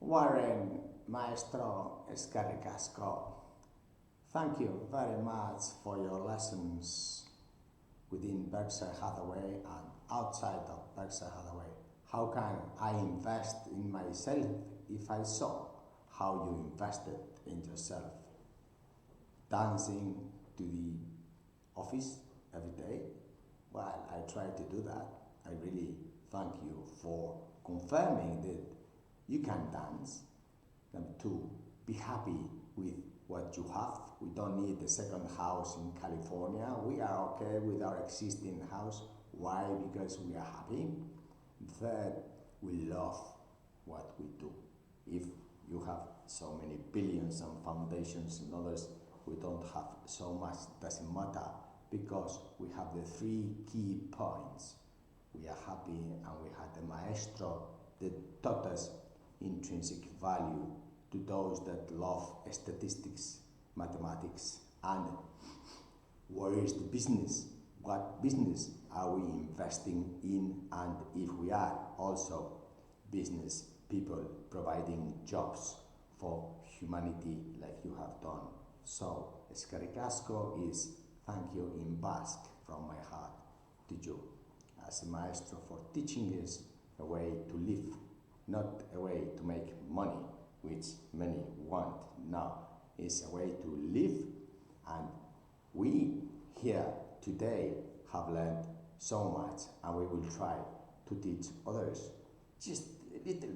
Warren, Maestro, Eskerrik, Asko. Thank you very much for your lessons within Berkshire Hathaway and outside of Berkshire Hathaway. How can I invest in myself if I saw how you invested in yourself? Dancing to the office every day? Well, I try to do that. I really thank you for confirming that you can dance. Number two, be happy with what you have. We don't need a second house in California. We are okay with our existing house. Why? Because we are happy. Third, we love what we do. If you have so many billions and foundations and others, we don't have so much, doesn't matter, because we have the three key points. We are happy, and we had the Maestro that taught us intrinsic value to those that love statistics, mathematics, and where is the business? What business are we investing in? And if we are also business people providing jobs for humanity like you have done. So, Eskerrik Asko is thank you in Basque from my heart to you as a maestro for teaching us a way to live, not a way to make money, which many want now. It's a way to live, and we here today have learned so much, and we will try to teach others just a little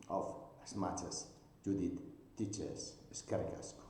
of as much as you did teach us. Eskerrik Asko.